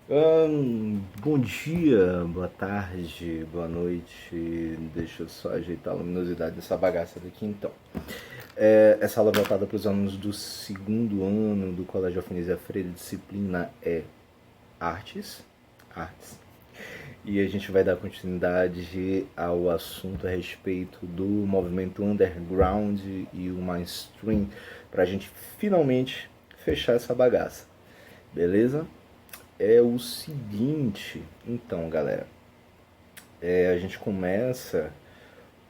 Bom dia, boa tarde, boa noite. Deixa eu só ajeitar a luminosidade dessa bagaça daqui então. Essa aula é voltada para os alunos do segundo ano do Colégio Alfenísia Freire, disciplina é Artes. Artes. E a gente vai dar continuidade ao assunto a respeito do movimento underground e o mainstream, para a gente finalmente fechar essa bagaça, beleza? É o seguinte, então, galera, a gente começa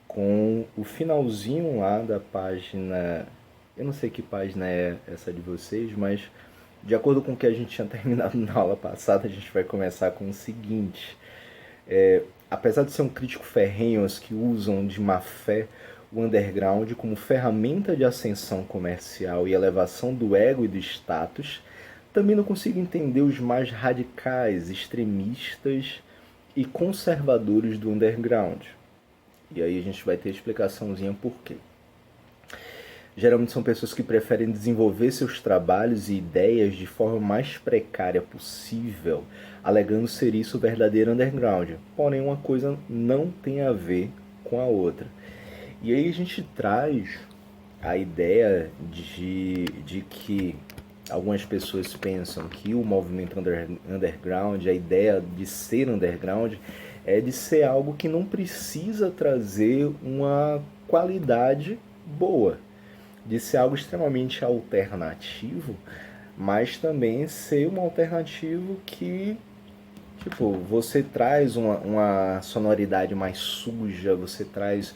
com o finalzinho lá da página. Eu não sei que página é essa de vocês, mas de acordo com o que a gente tinha terminado na aula passada, a gente vai começar com o seguinte. Apesar de ser um crítico ferrenho, os que usam de má fé o underground como ferramenta de ascensão comercial e elevação do ego e do status, também não consigo entender os mais radicais, extremistas e conservadores do underground. E aí a gente vai ter explicaçãozinha por quê. Geralmente são pessoas que preferem desenvolver seus trabalhos e ideias de forma mais precária possível, alegando ser isso o verdadeiro underground. Porém, uma coisa não tem a ver com a outra. E aí a gente traz a ideia de que algumas pessoas pensam que o movimento underground, a ideia de ser underground, é de ser algo que não precisa trazer uma qualidade boa, de ser algo extremamente alternativo, mas também ser um alternativo que, tipo, você traz uma sonoridade mais suja, você traz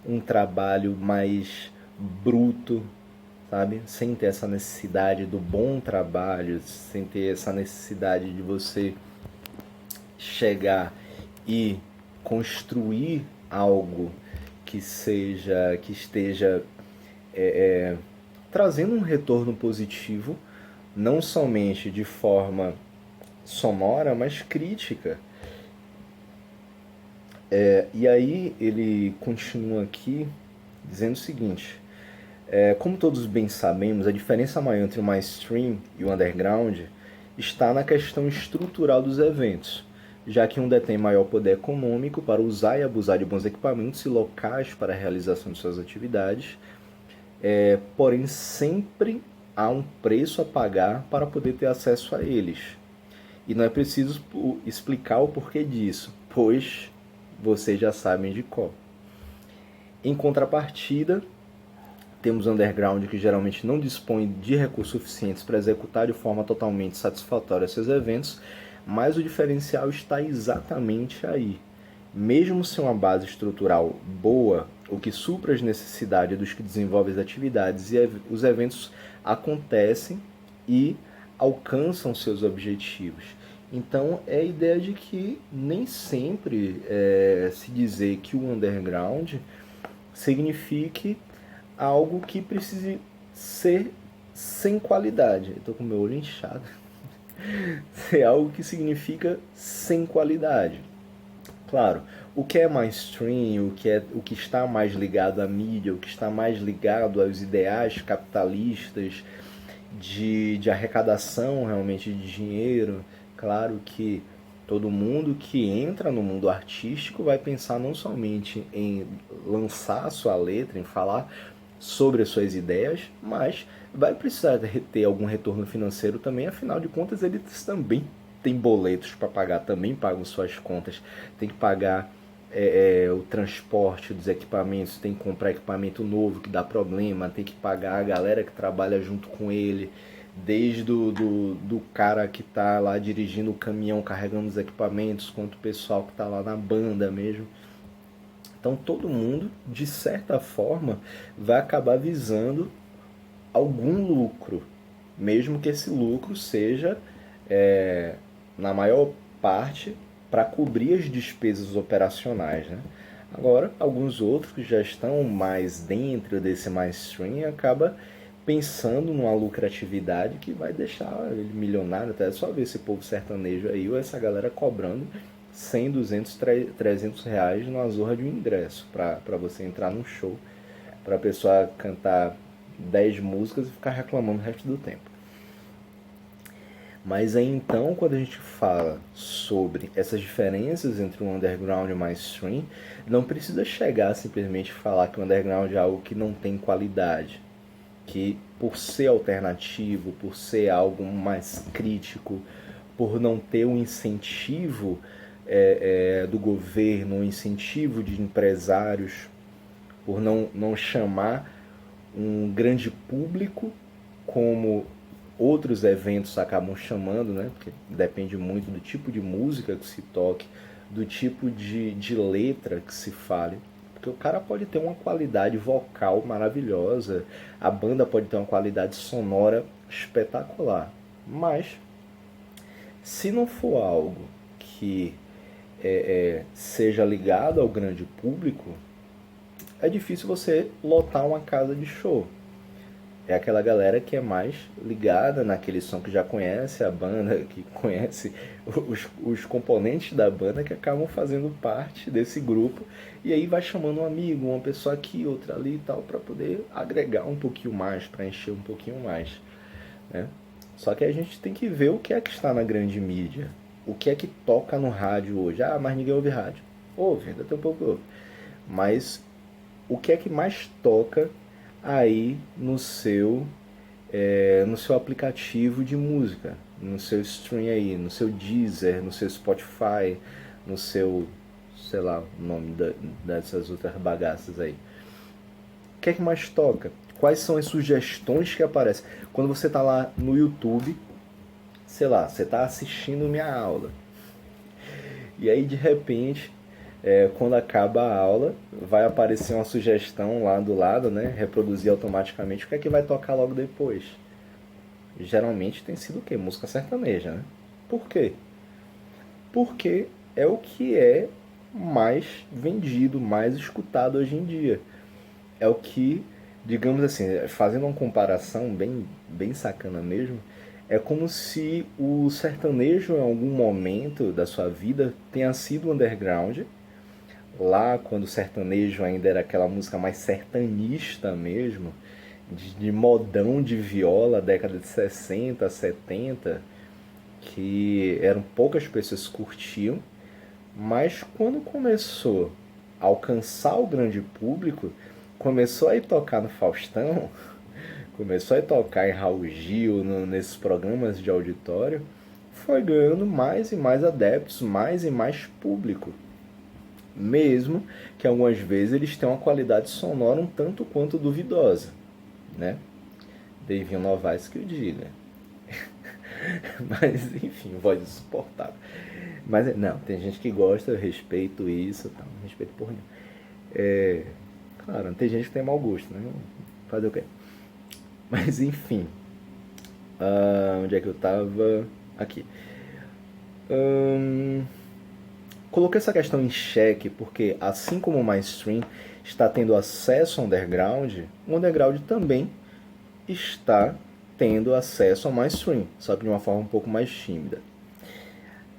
um trabalho mais bruto, sabe? Sem ter essa necessidade do bom trabalho, sem ter essa necessidade de você chegar e construir algo que esteja trazendo um retorno positivo, não somente de forma sonora, mas crítica. E aí ele continua aqui dizendo o seguinte: como todos bem sabemos, a diferença maior entre o mainstream e o underground está na questão estrutural dos eventos, já que um detém maior poder econômico para usar e abusar de bons equipamentos e locais para a realização de suas atividades, porém sempre há um preço a pagar para poder ter acesso a eles. E não é preciso explicar o porquê disso, pois vocês já sabem de qual. Em contrapartida, temos underground que geralmente não dispõe de recursos suficientes para executar de forma totalmente satisfatória seus eventos, mas o diferencial está exatamente aí. Mesmo sem uma base estrutural boa, o que supra as necessidades dos que desenvolvem as atividades e os eventos acontecem e alcançam seus objetivos. Então é a ideia de que nem sempre se dizer que o underground signifique algo que precise ser sem qualidade. Eu tô com meu olho inchado. Ser algo que significa sem qualidade. Claro, o que é mainstream, o que está mais ligado à mídia, o que está mais ligado aos ideais capitalistas de arrecadação realmente de dinheiro, claro que todo mundo que entra no mundo artístico vai pensar não somente em lançar a sua letra, em falar sobre as suas ideias, mas vai precisar ter algum retorno financeiro também, afinal de contas eles também têm boletos para pagar, também pagam suas contas, tem que pagar o transporte dos equipamentos, tem que comprar equipamento novo que dá problema, tem que pagar a galera que trabalha junto com ele, desde do cara que está lá dirigindo o caminhão carregando os equipamentos, quanto o pessoal que está lá na banda mesmo. Então todo mundo, de certa forma, vai acabar visando algum lucro, mesmo que esse lucro seja, na maior parte, para cobrir as despesas operacionais. Né? Agora, alguns outros que já estão mais dentro desse mainstream acaba pensando numa lucratividade que vai deixar ele milionário. Até só ver esse povo sertanejo aí ou essa galera cobrando 100, 200, 300 reais numa zorra de um ingresso para você entrar num show, para a pessoa cantar 10 músicas e ficar reclamando o resto do tempo. Mas aí então, quando a gente fala sobre essas diferenças entre o underground e o mainstream, não precisa chegar simplesmente falar que o underground é algo que não tem qualidade, que por ser alternativo, por ser algo mais crítico, por não ter um incentivo do governo, um incentivo de empresários, por não chamar um grande público como outros eventos acabam chamando, né? Porque depende muito do tipo de música que se toque, do tipo de letra que se fale. Porque o cara pode ter uma qualidade vocal maravilhosa, a banda pode ter uma qualidade sonora espetacular, mas se não for algo que seja ligado ao grande público, é difícil você lotar uma casa de show. É aquela galera que é mais ligada naquele som, que já conhece a banda, que conhece os componentes da banda, que acabam fazendo parte desse grupo, e aí vai chamando um amigo, uma pessoa aqui, outra ali e tal, para poder agregar um pouquinho mais, para encher um pouquinho mais, né? Só que a gente tem que ver o que é que está na grande mídia, o que é que toca no rádio hoje. Ah, mas ninguém ouve rádio. Ouve, ainda tem um pouco ouve. Mas o que é que mais toca aí no seu aplicativo de música, no seu stream aí, no seu Deezer, no seu Spotify, no seu, sei lá, o nome dessas outras bagaças aí. O que é que mais toca? Quais são as sugestões que aparecem? Quando você está lá no YouTube, sei lá, você está assistindo minha aula. E aí de repente, quando acaba a aula, vai aparecer uma sugestão lá do lado, né? Reproduzir automaticamente o que é que vai tocar logo depois. Geralmente tem sido o quê? Música sertaneja, né? Por quê? Porque é o que é mais vendido, mais escutado hoje em dia. É o que, digamos assim, fazendo uma comparação bem sacana mesmo, é como se o sertanejo em algum momento da sua vida tenha sido underground, lá quando o sertanejo ainda era aquela música mais sertanista mesmo, de modão de viola, década de 60, 70, que eram poucas pessoas que curtiam, mas quando começou a alcançar o grande público, começou a ir tocar no Faustão, começou a ir tocar em Raul Gil, nesses programas de auditório, foi ganhando mais e mais adeptos, mais e mais público. Mesmo que algumas vezes eles tenham uma qualidade sonora um tanto quanto duvidosa, né? Davinho Novaes que o diga. Mas, enfim, voz insuportável. Mas, não, tem gente que gosta, eu respeito isso, tá? Não respeito por nenhum. Claro, tem gente que tem mau gosto, né? Fazer o quê? Mas, enfim. Onde é que eu tava? Aqui. Coloquei essa questão em xeque porque, assim como o mainstream está tendo acesso ao underground, o underground também está tendo acesso ao mainstream, só que de uma forma um pouco mais tímida.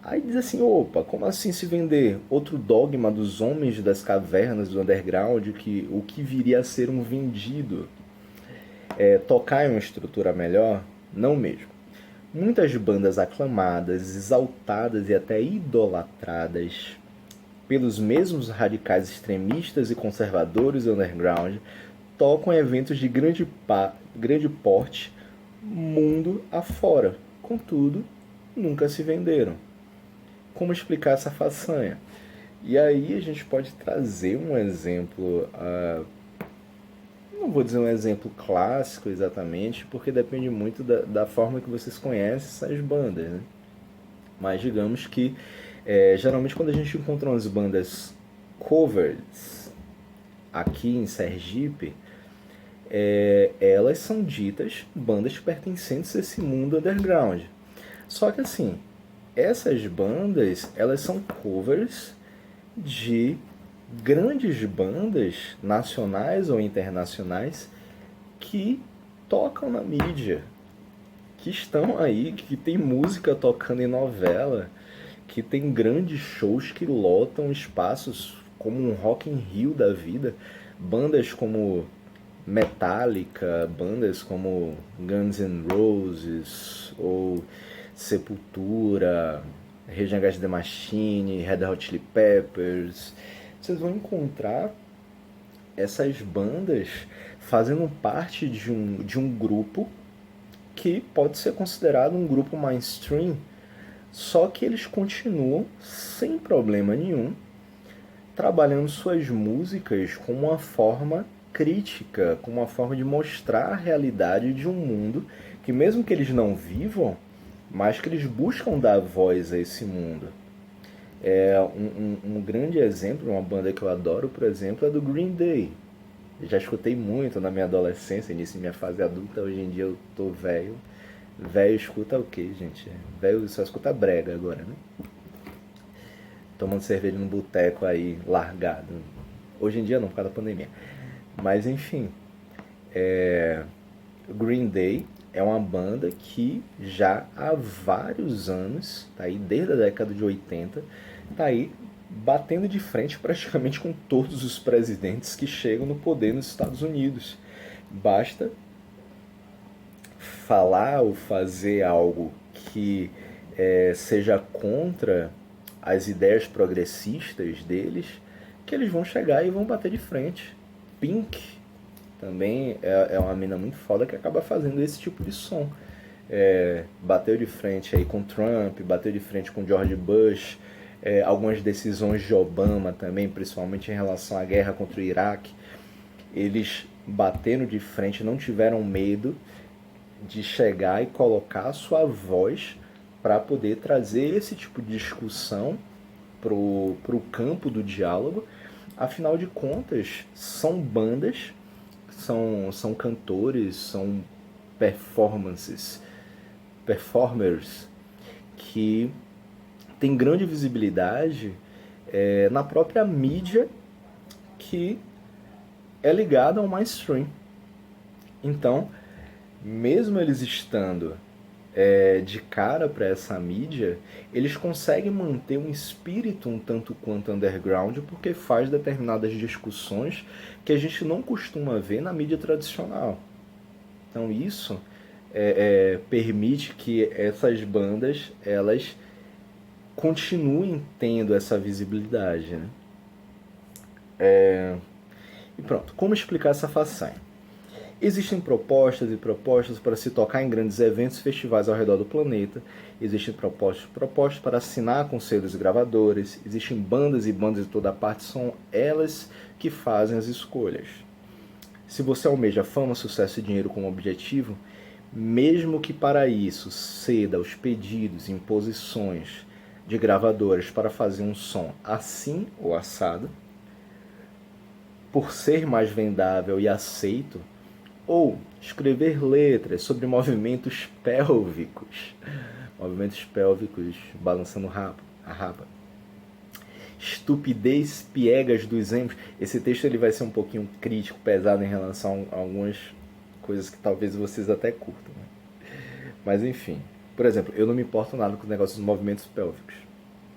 Aí diz assim, opa, como assim se vender? Outro dogma dos homens das cavernas do underground, que o que viria a ser um vendido tocar em uma estrutura melhor? Não mesmo. Muitas bandas aclamadas, exaltadas e até idolatradas pelos mesmos radicais extremistas e conservadores do underground tocam em eventos de grande porte mundo afora. Contudo, nunca se venderam. Como explicar essa façanha? E aí a gente pode trazer um exemplo, não vou dizer um exemplo clássico exatamente, porque depende muito da forma que vocês conhecem essas bandas, né? Mas digamos que, geralmente quando a gente encontra umas bandas covers aqui em Sergipe, elas são ditas bandas pertencentes a esse mundo underground. Só que assim, essas bandas, elas são covers de grandes bandas nacionais ou internacionais que tocam na mídia, que estão aí, que tem música tocando em novela, que tem grandes shows que lotam espaços como um Rock in Rio da vida, bandas como Metallica, bandas como Guns N' Roses, ou Sepultura, Rage Against the Machine, Red Hot Chili Peppers. Vocês vão encontrar essas bandas fazendo parte de um grupo que pode ser considerado um grupo mainstream, só que eles continuam, sem problema nenhum, trabalhando suas músicas como uma forma crítica, como uma forma de mostrar a realidade de um mundo que, mesmo que eles não vivam, mas que eles buscam dar voz a esse mundo. Um grande exemplo, uma banda que eu adoro, por exemplo, é do Green Day. Eu já escutei muito na minha adolescência, início da minha fase adulta. Hoje em dia eu tô velho. Velho escuta o quê, gente? Velho só escuta brega agora, né? Tomando cerveja no boteco aí, largado. Hoje em dia não, por causa da pandemia. Mas enfim, Green Day é uma banda que já há vários anos, tá aí desde a década de 80, tá aí batendo de frente praticamente com todos os presidentes que chegam no poder nos Estados Unidos. Basta falar ou fazer algo que seja contra as ideias progressistas deles, que eles vão chegar e vão bater de frente. Pink também é uma mina muito foda que acaba fazendo esse tipo de som. Bateu de frente aí com Trump, bateu de frente com George Bush, algumas decisões de Obama também, principalmente em relação à guerra contra o Iraque. Eles bateram de frente, não tiveram medo de chegar e colocar a sua voz para poder trazer esse tipo de discussão pro campo do diálogo. Afinal de contas, são bandas, são cantores, são performers que têm grande visibilidade na própria mídia que é ligada ao mainstream. Então, mesmo eles estando de cara para essa mídia, eles conseguem manter um espírito um tanto quanto underground, porque faz determinadas discussões que a gente não costuma ver na mídia tradicional. Então isso permite que essas bandas elas continuem tendo essa visibilidade, né? E pronto, como explicar essa façanha? Existem propostas e propostas para se tocar em grandes eventos e festivais ao redor do planeta. Existem propostas para assinar com selos e gravadores. Existem bandas e bandas de toda parte. São elas que fazem as escolhas. Se você almeja fama, sucesso e dinheiro como objetivo, mesmo que para isso ceda aos pedidos e imposições de gravadoras para fazer um som assim ou assado, por ser mais vendável e aceito, ou escrever letras sobre movimentos pélvicos balançando a raba, estupidez piegas dos emos. Esse texto ele vai ser um pouquinho crítico, pesado em relação a algumas coisas que talvez vocês até curtam, né? Mas enfim, por exemplo, eu não me importo nada com o negócio dos movimentos pélvicos,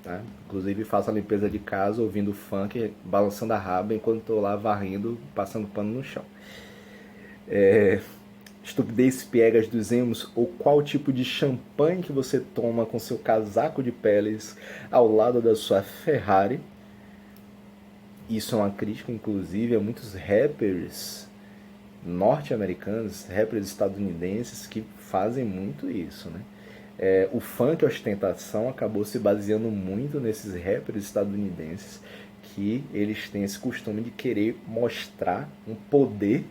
tá? Inclusive faço a limpeza de casa ouvindo funk, balançando a raba enquanto estou lá varrendo, passando pano no chão. Estupidez piegas dos emos, ou qual tipo de champanhe que você toma com seu casaco de peles ao lado da sua Ferrari. Isso é uma crítica, inclusive, a muitos rappers norte-americanos, rappers estadunidenses que fazem muito isso, né? O funk ostentação acabou se baseando muito nesses rappers estadunidenses, que eles têm esse costume de querer mostrar um poder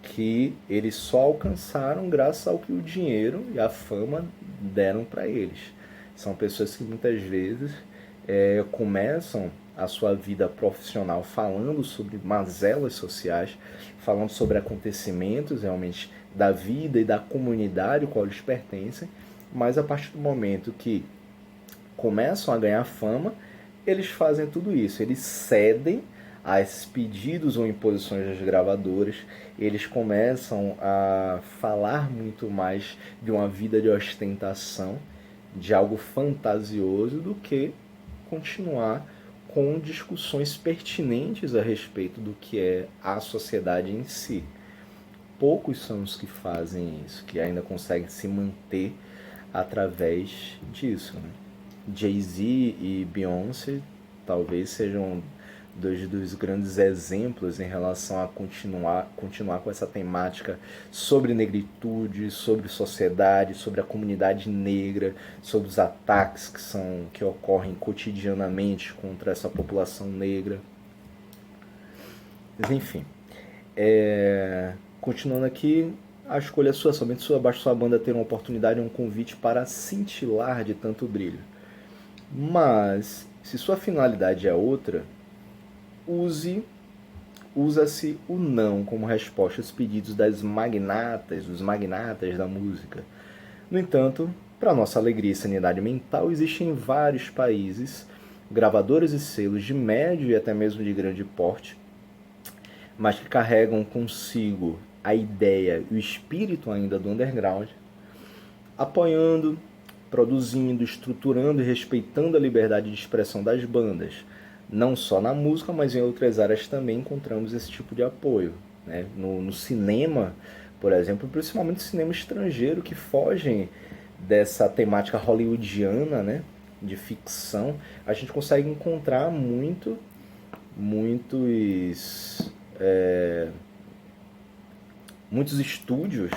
que eles só alcançaram graças ao que o dinheiro e a fama deram para eles. São pessoas que muitas vezes começam a sua vida profissional falando sobre mazelas sociais, falando sobre acontecimentos realmente da vida e da comunidade a qual eles pertencem, mas a partir do momento que começam a ganhar fama, eles fazem tudo isso, eles cedem a esses pedidos ou imposições das gravadoras, eles começam a falar muito mais de uma vida de ostentação, de algo fantasioso, do que continuar com discussões pertinentes a respeito do que é a sociedade em si. Poucos são os que fazem isso, que ainda conseguem se manter através disso, né? Jay-Z e Beyoncé talvez sejam dois dos grandes exemplos em relação a continuar com essa temática sobre negritude, sobre sociedade, sobre a comunidade negra, sobre os ataques que ocorrem cotidianamente contra essa população negra. Mas enfim, continuando aqui, a escolha é sua, somente sua, basta sua banda ter uma oportunidade e um convite para cintilar de tanto brilho. Mas, se sua finalidade é outra, usa-se o não como resposta aos pedidos dos magnatas da música. No entanto, para nossa alegria e sanidade mental, existem em vários países gravadoras e selos de médio e até mesmo de grande porte, mas que carregam consigo a ideia e o espírito ainda do underground, apoiando, produzindo, estruturando e respeitando a liberdade de expressão das bandas. Não só na música, mas em outras áreas também encontramos esse tipo de apoio, né? No cinema, por exemplo, principalmente cinema estrangeiro, que fogem dessa temática hollywoodiana, né? De ficção, a gente consegue encontrar muitos estúdios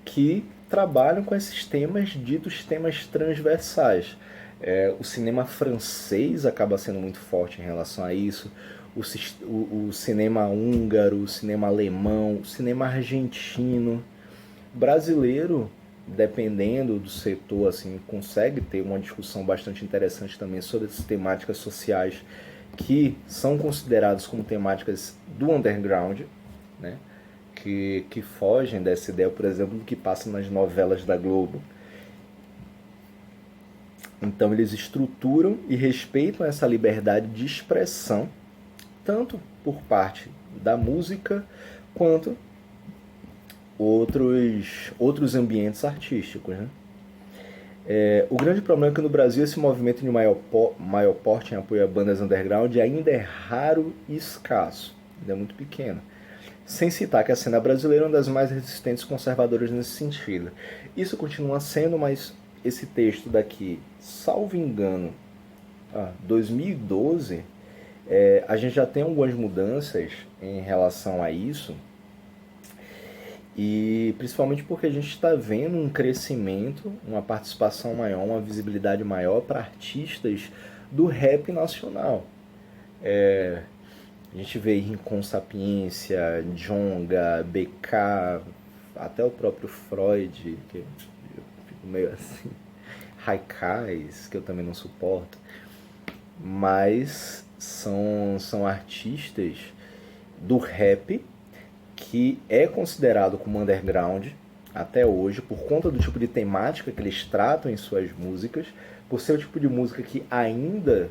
que trabalham com esses temas ditos temas transversais. O cinema francês acaba sendo muito forte em relação a isso, o cinema húngaro, o cinema alemão, o cinema argentino, brasileiro, dependendo do setor, assim, consegue ter uma discussão bastante interessante também sobre essas temáticas sociais que são consideradas como temáticas do underground, né? Que fogem dessa ideia, por exemplo, do que passa nas novelas da Globo. Então eles estruturam e respeitam essa liberdade de expressão, tanto por parte da música, quanto outros ambientes artísticos, né? O grande problema é que no Brasil esse movimento de maior porte em apoio a bandas underground ainda é raro e escasso, ainda é muito pequeno. Sem citar que a cena brasileira é uma das mais resistentes e conservadoras nesse sentido. Isso continua sendo, mas esse texto daqui, salvo engano, 2012, a gente já tem algumas mudanças em relação a isso, e principalmente porque a gente está vendo um crescimento, uma participação maior, uma visibilidade maior para artistas do rap nacional. A gente vê Rincon Sapiência, Djonga, BK, até o próprio Freud, que eu fico meio assim, Haikais, que eu também não suporto, mas são artistas do rap que é considerado como underground até hoje, por conta do tipo de temática que eles tratam em suas músicas, por ser o tipo de música que ainda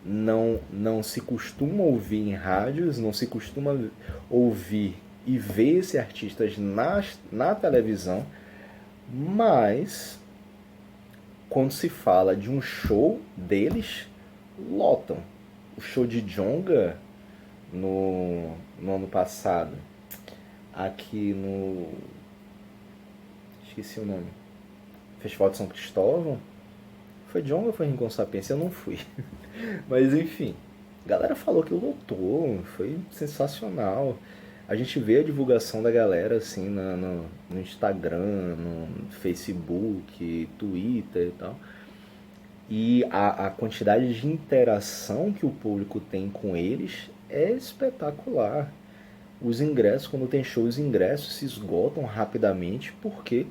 não se costuma ouvir em rádios, não se costuma ouvir e ver esses artistas na televisão, mas quando se fala de um show deles, lotam. O show de Djonga no ano passado, aqui no... esqueci o nome. Festival de São Cristóvão. Foi Djonga ou foi Rincon Sapiência? Eu não fui. Mas enfim, a galera falou que lotou, foi sensacional. A gente vê a divulgação da galera assim no Instagram, no Facebook, Twitter e tal. E a quantidade de interação que o público tem com eles é espetacular. Os ingressos, quando tem show, os ingressos se esgotam rapidamente porque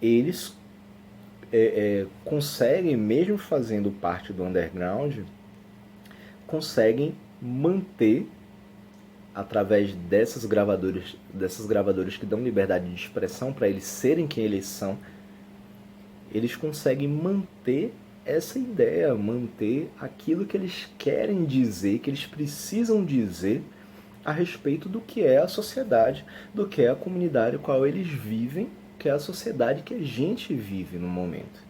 eles conseguem, mesmo fazendo parte do underground, conseguem manter, através dessas gravadoras que dão liberdade de expressão para eles serem quem eles são, eles conseguem manter essa ideia, manter aquilo que eles querem dizer, que eles precisam dizer a respeito do que é a sociedade, do que é a comunidade a qual eles vivem, que é a sociedade que a gente vive no momento.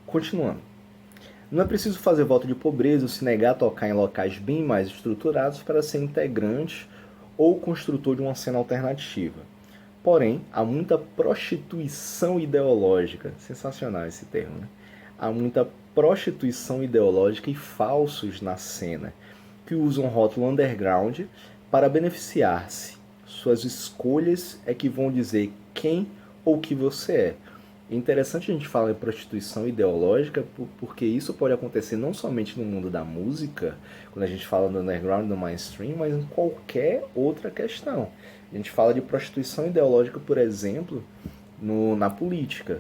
Continuando. Não é preciso fazer voto de pobreza ou se negar a tocar em locais bem mais estruturados para ser integrante ou construtor de uma cena alternativa. Porém, há muita prostituição ideológica. Sensacional esse termo, né? Há muita prostituição ideológica e falsos na cena, que usam o rótulo underground para beneficiar-se. Suas escolhas é que vão dizer quem ou o que você é. É interessante a gente falar em prostituição ideológica porque isso pode acontecer não somente no mundo da música, quando a gente fala do underground, do mainstream, mas em qualquer outra questão. A gente fala de prostituição ideológica, por exemplo, na política,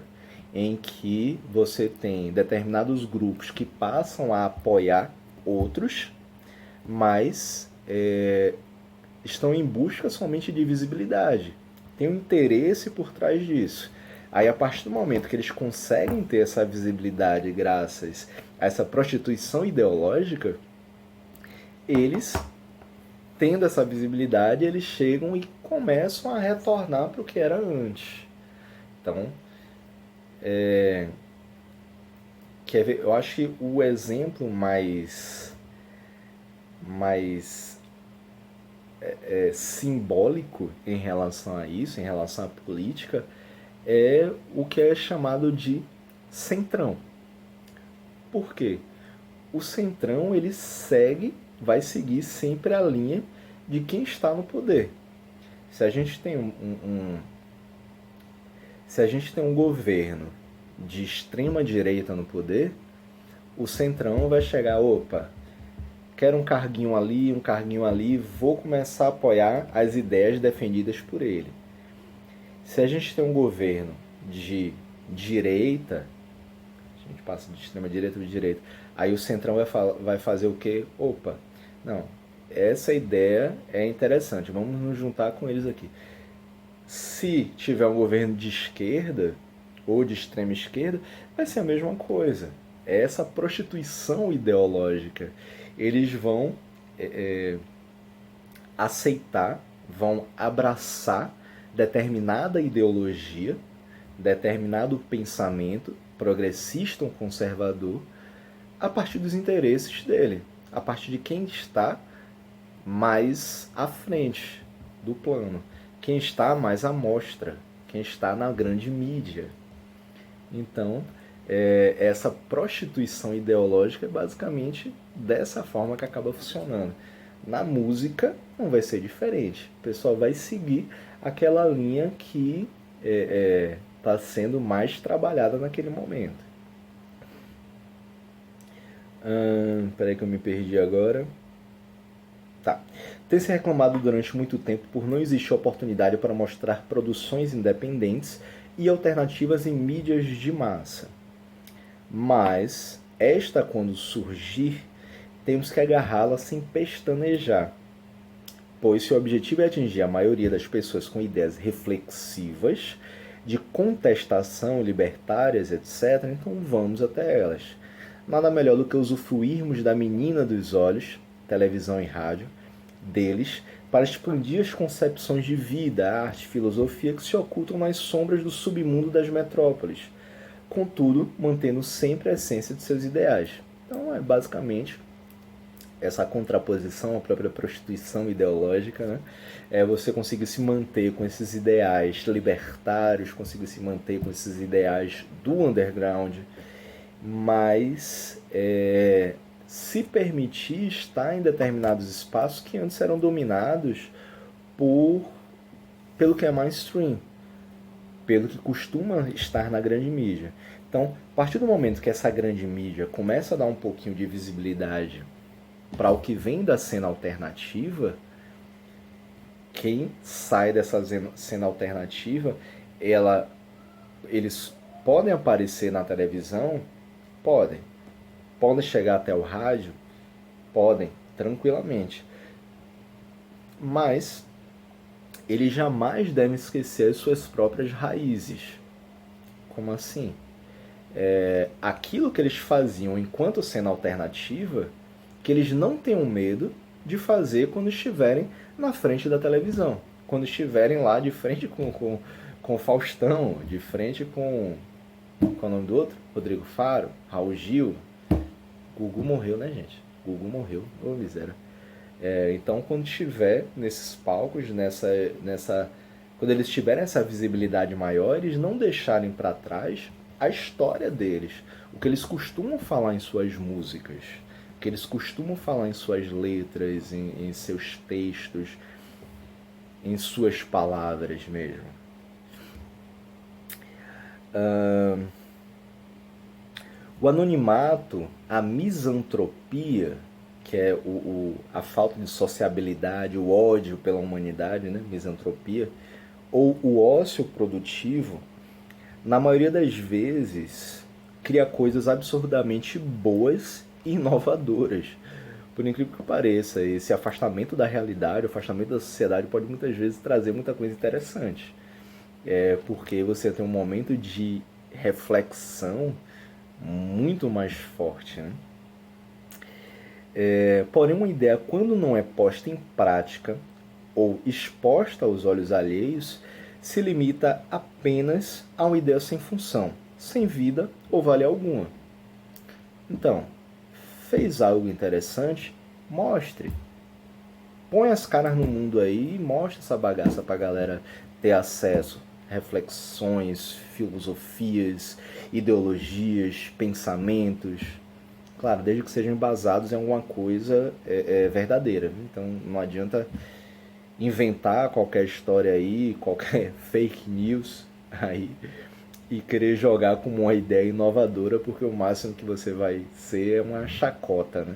em que você tem determinados grupos que passam a apoiar outros, mas estão em busca somente de visibilidade. Tem um interesse por trás disso. Aí, a partir do momento que eles conseguem ter essa visibilidade graças a essa prostituição ideológica, eles, tendo essa visibilidade, eles chegam e começam a retornar para o que era antes. Então, quer ver? Eu acho que o exemplo mais simbólico em relação a isso, em relação à política, é o que é chamado de centrão. Por quê? O centrão ele vai seguir sempre a linha de quem está no poder. Se a gente tem se a gente tem um governo de extrema direita no poder, o centrão vai chegar, opa, quero um carguinho ali, vou começar a apoiar as ideias defendidas por ele. Se a gente tem um governo de direita, a gente passa de extrema direita para direita, aí o centrão vai fazer o quê? Opa, não, essa ideia é interessante, vamos nos juntar com eles aqui. Se tiver um governo de esquerda ou de extrema esquerda, vai ser a mesma coisa. É essa prostituição ideológica. Eles vão aceitar, vão abraçar determinada ideologia, determinado pensamento progressista ou conservador, a partir dos interesses dele, a partir de quem está mais à frente do plano, quem está mais à mostra, quem está na grande mídia. Então, essa prostituição ideológica é basicamente dessa forma que acaba funcionando. Na música não vai ser diferente. O pessoal vai seguir aquela linha que está sendo mais trabalhada naquele momento. Peraí que eu me perdi agora. Tá. Tem se reclamado durante muito tempo por não existir oportunidade para mostrar produções independentes e alternativas em mídias de massa. Mas esta, quando surgir, temos que agarrá-la sem pestanejar, pois se o objetivo é atingir a maioria das pessoas com ideias reflexivas, de contestação, libertárias, etc., então vamos até elas. Nada melhor do que usufruirmos da menina dos olhos, televisão e rádio, deles, para expandir as concepções de vida, arte, filosofia que se ocultam nas sombras do submundo das metrópoles, contudo, mantendo sempre a essência de seus ideais. Então, é basicamente essa contraposição à própria prostituição ideológica, né? É você conseguir se manter com esses ideais libertários, conseguir se manter com esses ideais do underground, mas se permitir estar em determinados espaços que antes eram dominados pelo que é mainstream, pelo que costuma estar na grande mídia. Então, a partir do momento que essa grande mídia começa a dar um pouquinho de visibilidade para o que vem da cena alternativa, quem sai dessa cena alternativa, eles podem aparecer na televisão? Podem. Podem chegar até o rádio? Podem, tranquilamente. Mas eles jamais devem esquecer as suas próprias raízes. Como assim? Aquilo que eles faziam enquanto cena alternativa, que eles não tenham medo de fazer quando estiverem na frente da televisão. Quando estiverem lá de frente com o Faustão, de frente com... Qual é o nome do outro? Rodrigo Faro, Raul Gil. Gugu morreu, né, gente? Gugu morreu, ô miséria. Então, quando estiver nesses palcos, nessa quando eles tiverem essa visibilidade maior, eles não deixarem para trás a história deles, o que eles costumam falar em suas músicas, o que eles costumam falar em suas letras, em seus textos, em suas palavras mesmo. O anonimato, a misantropia, que é a falta de sociabilidade, o ódio pela humanidade, né? Misantropia, ou o ócio produtivo, na maioria das vezes, cria coisas absurdamente boas e inovadoras. Por incrível que pareça, esse afastamento da realidade, o afastamento da sociedade pode muitas vezes trazer muita coisa interessante. Porque você tem um momento de reflexão muito mais forte, né? Porém, uma ideia, quando não é posta em prática ou exposta aos olhos alheios, se limita apenas a uma ideia sem função, sem vida ou valia alguma. Então, fez algo interessante? Mostre. Põe as caras no mundo aí e mostre essa bagaça pra galera ter acesso. Reflexões, filosofias, ideologias, pensamentos. Claro, desde que sejam embasados em alguma coisa verdadeira. Então não adianta inventar qualquer história aí, qualquer fake news aí e querer jogar como uma ideia inovadora, porque o máximo que você vai ser é uma chacota, né?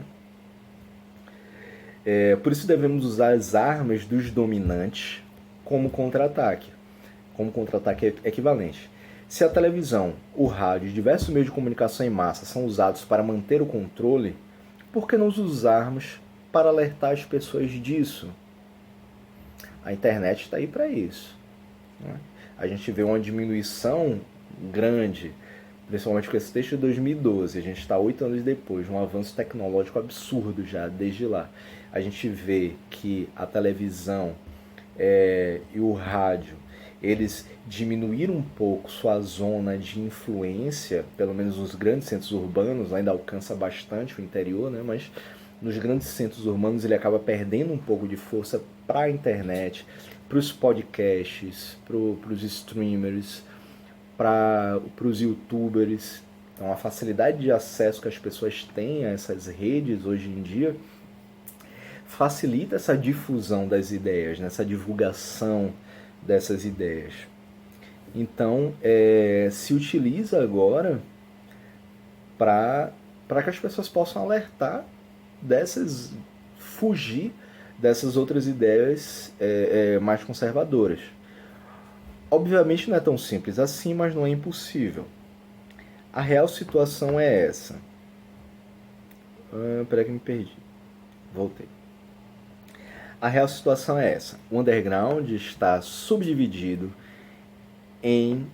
Por isso devemos usar as armas dos dominantes como contra-ataque. Como contra-ataque equivalente. Se a televisão, o rádio e diversos meios de comunicação em massa são usados para manter o controle, por que não os usarmos para alertar as pessoas disso? A internet está aí para isso, né? A gente vê uma diminuição grande, principalmente com esse texto de 2012. A gente está 8 anos depois, um avanço tecnológico absurdo já desde lá. A gente vê que a televisão e o rádio, eles diminuíram um pouco sua zona de influência, pelo menos nos grandes centros urbanos, ainda alcança bastante o interior, né? Mas nos grandes centros urbanos ele acaba perdendo um pouco de força para a internet, para os podcasts, para os streamers, para os youtubers. Então a facilidade de acesso que as pessoas têm a essas redes hoje em dia facilita essa difusão das ideias, né? Essa divulgação dessas ideias. Então, se utiliza agora para que as pessoas possam alertar fugir dessas outras ideias mais conservadoras. Obviamente não é tão simples assim, mas não é impossível. A real situação é essa. Peraí que me perdi. Voltei. A real situação é essa. O underground está subdividido em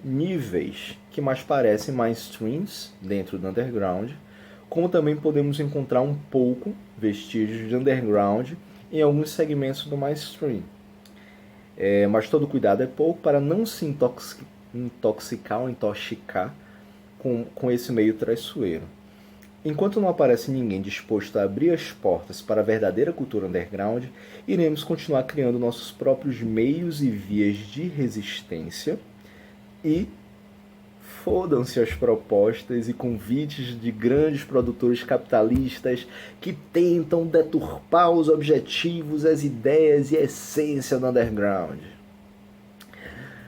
níveis que mais parecem mainstreams dentro do underground, como também podemos encontrar um pouco vestígios de underground em alguns segmentos do mainstream. Mas todo cuidado é pouco para não se intoxicar ou intoxicar com esse meio traiçoeiro. Enquanto não aparece ninguém disposto a abrir as portas para a verdadeira cultura underground, iremos continuar criando nossos próprios meios e vias de resistência e fodam-se as propostas e convites de grandes produtores capitalistas que tentam deturpar os objetivos, as ideias e a essência do underground.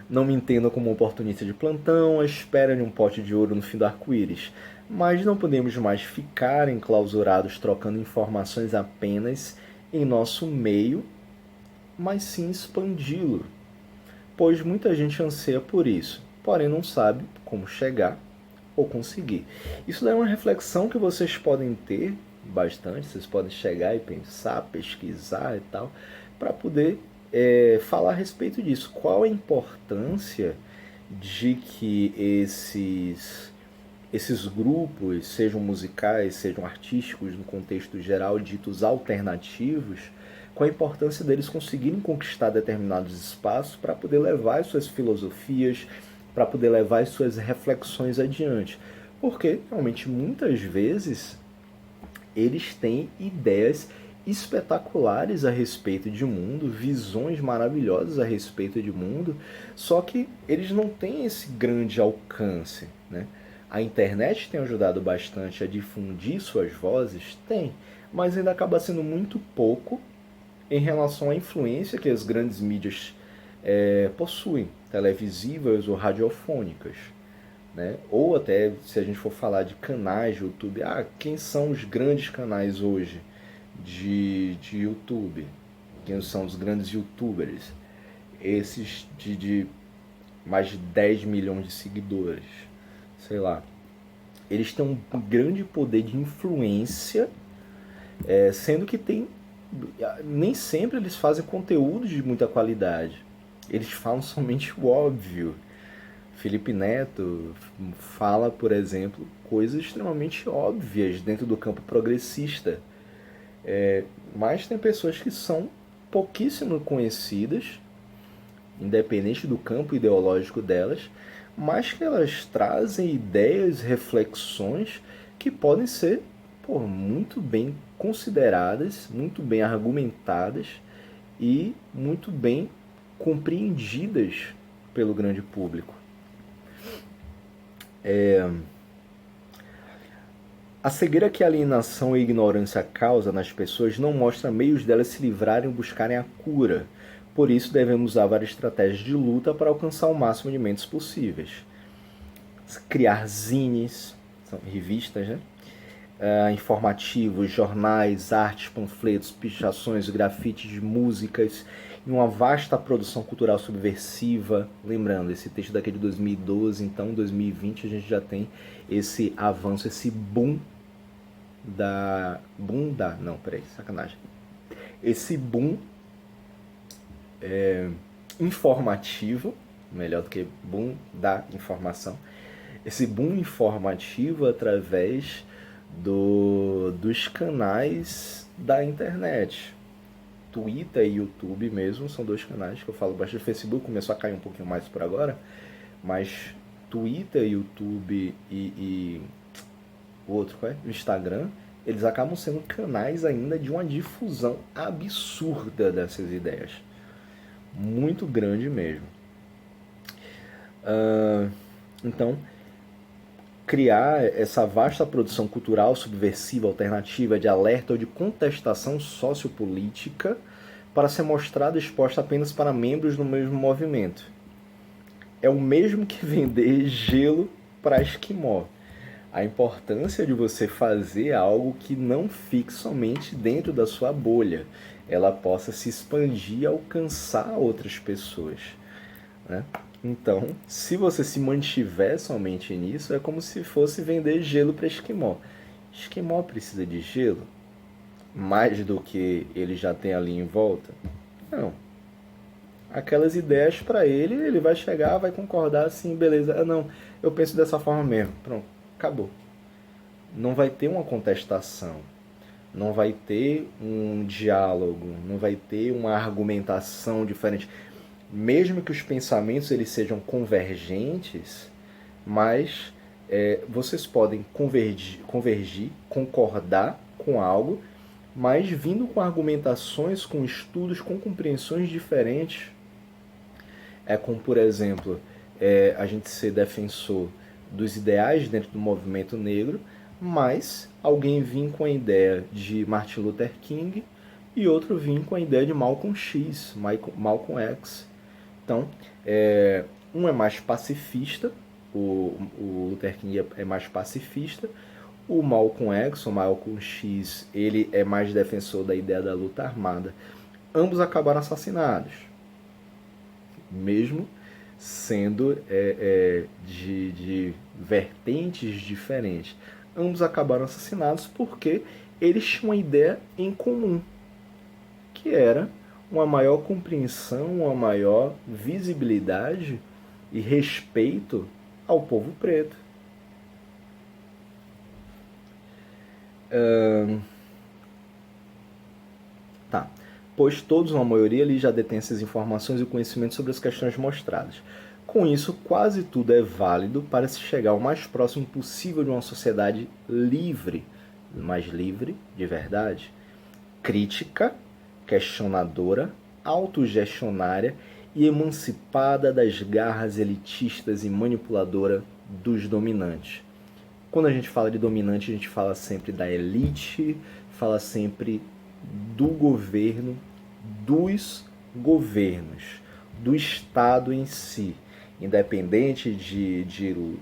Não me entendam como um oportunista de plantão, à espera de um pote de ouro no fim do arco-íris. Mas não podemos mais ficar enclausurados trocando informações apenas em nosso meio, mas sim expandi-lo. Pois muita gente anseia por isso, porém não sabe como chegar ou conseguir. Isso daí é uma reflexão que vocês podem ter bastante, vocês podem chegar e pensar, pesquisar e tal, para poder falar a respeito disso. Qual a importância de que esses grupos, sejam musicais, sejam artísticos, no contexto geral, ditos alternativos, com a importância deles conseguirem conquistar determinados espaços para poder levar as suas filosofias, para poder levar as suas reflexões adiante. Porque, realmente, muitas vezes, eles têm ideias espetaculares a respeito de mundo, visões maravilhosas a respeito de mundo, só que eles não têm esse grande alcance, né? A internet tem ajudado bastante a difundir suas vozes? Tem, mas ainda acaba sendo muito pouco em relação à influência que as grandes mídias possuem, televisivas ou radiofônicas. Né? Ou até, se a gente for falar de canais de YouTube, quem são os grandes canais hoje de YouTube? Quem são os grandes YouTubers? Esses de mais de 10 milhões de seguidores, sei lá. Eles têm um grande poder de influência, sendo que nem sempre eles fazem conteúdo de muita qualidade. Eles falam somente o óbvio. Felipe Neto fala, por exemplo, coisas extremamente óbvias dentro do campo progressista. Mas tem pessoas que são pouquíssimo conhecidas, independente do campo ideológico delas, mas que elas trazem ideias, reflexões que podem ser muito bem consideradas, muito bem argumentadas e muito bem compreendidas pelo grande público. A cegueira que a alienação e a ignorância causa nas pessoas não mostra meios delas se livrarem ou buscarem a cura. Por isso, devemos usar várias estratégias de luta para alcançar o máximo de mentes possíveis. Criar zines, são revistas, né? Informativos, jornais, artes, panfletos, pichações, grafites, músicas e uma vasta produção cultural subversiva. Lembrando, esse texto daqui é de 2012, então em 2020 a gente já tem esse avanço, esse esse boom informativo, melhor do que boom da informação, esse boom informativo através dos canais da internet. Twitter e YouTube mesmo são dois canais que eu falo bastante. O Facebook começou a cair um pouquinho mais por agora, mas Twitter, YouTube e o outro, qual é? O Instagram, eles acabam sendo canais ainda de uma difusão absurda dessas ideias. Muito grande mesmo. Então, criar essa vasta produção cultural subversiva, alternativa, de alerta ou de contestação sociopolítica para ser mostrada e exposta apenas para membros do mesmo movimento. É o mesmo que vender gelo para esquimó. A importância de você fazer algo que não fique somente dentro da sua bolha, ela possa se expandir e alcançar outras pessoas, né? Então, se você se mantiver somente nisso, é como se fosse vender gelo para esquimó. Esquimó precisa de gelo? Mais do que ele já tem ali em volta? Não. Aquelas ideias para ele, ele vai chegar, vai concordar assim, beleza. Não, eu penso dessa forma mesmo. Pronto, acabou. Não vai ter uma contestação, não vai ter um diálogo, não vai ter uma argumentação diferente. Mesmo que os pensamentos eles sejam convergentes, mas vocês podem convergir, concordar com algo, mas vindo com argumentações, com estudos, com compreensões diferentes. É como, por exemplo, a gente ser defensor dos ideais dentro do movimento negro, mas alguém vir com a ideia de Martin Luther King e outro vir com a ideia de Malcolm X, Malcolm X. Então, um é mais pacifista, o Luther King é mais pacifista, o Malcolm X, ou Malcolm X, ele é mais defensor da ideia da luta armada. Ambos acabaram assassinados, mesmo sendo de vertentes diferentes. Ambos acabaram assassinados porque eles tinham uma ideia em comum, que era uma maior compreensão, uma maior visibilidade e respeito ao povo preto. Pois todos, ou a maioria, ali já detém essas informações e conhecimentos sobre as questões mostradas. Com isso, quase tudo é válido para se chegar o mais próximo possível de uma sociedade livre, mais livre de verdade, crítica, questionadora, autogestionária e emancipada das garras elitistas e manipuladoras dos dominantes. Quando a gente fala de dominante, a gente fala sempre da elite, fala sempre do governo, dos governos, do Estado em si, independente de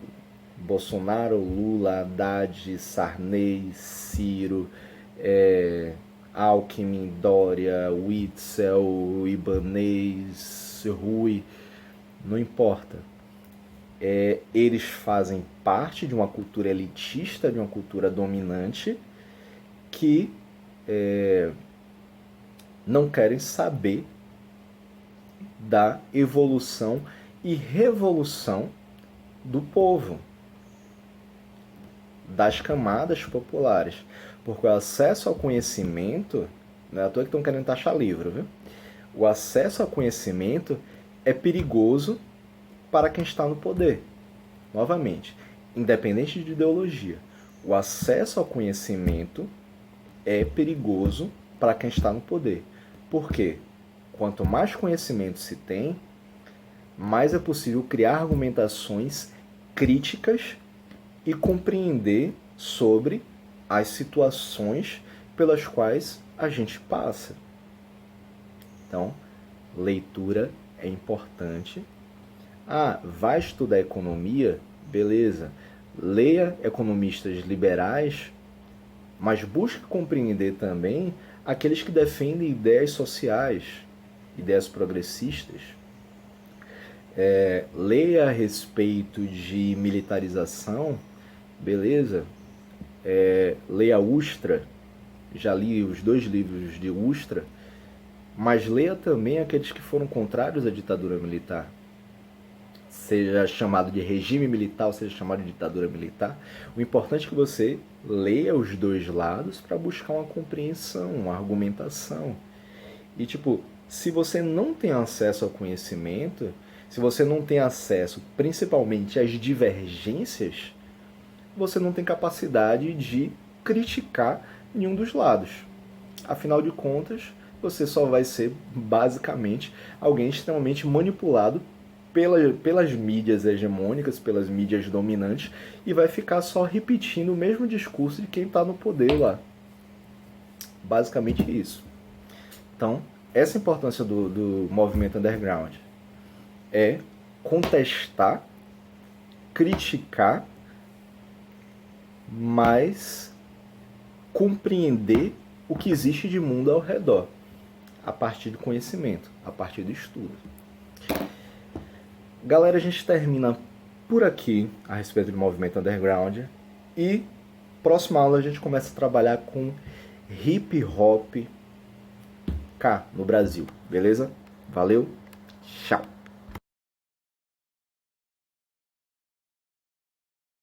Bolsonaro, Lula, Haddad, Sarney, Ciro, Alckmin, Dória, Witzel, Ibanez, Rui, não importa. Eles fazem parte de uma cultura elitista, de uma cultura dominante, que não querem saber da evolução e revolução do povo, das camadas populares. Porque o acesso ao conhecimento, não é à toa que estão querendo taxar livro, viu? O acesso ao conhecimento é perigoso para quem está no poder. Novamente, independente de ideologia, o acesso ao conhecimento é perigoso para quem está no poder. Por quê? Quanto mais conhecimento se tem, mais é possível criar argumentações críticas e compreender sobre as situações pelas quais a gente passa. Então, leitura é importante. Vai estudar economia? Beleza. Leia economistas liberais, mas busque compreender também aqueles que defendem ideias sociais, ideias progressistas. Leia a respeito de militarização, beleza. Leia Ustra, já li os 2 livros de Ustra, mas leia também aqueles que foram contrários à ditadura militar. Seja chamado de regime militar ou seja chamado de ditadura militar, o importante é que você leia os 2 lados para buscar uma compreensão, uma argumentação. E se você não tem acesso ao conhecimento, se você não tem acesso principalmente às divergências, você não tem capacidade de criticar nenhum dos lados. Afinal de contas, você só vai ser basicamente alguém extremamente manipulado pelas mídias hegemônicas, pelas mídias dominantes, e vai ficar só repetindo o mesmo discurso de quem está no poder lá. Basicamente isso. Então, essa importância do movimento underground é contestar, criticar, mas compreender o que existe de mundo ao redor, a partir do conhecimento, a partir do estudo. Galera, a gente termina por aqui a respeito do movimento underground e próxima aula a gente começa a trabalhar com hip hop cá no Brasil, beleza? Valeu, tchau!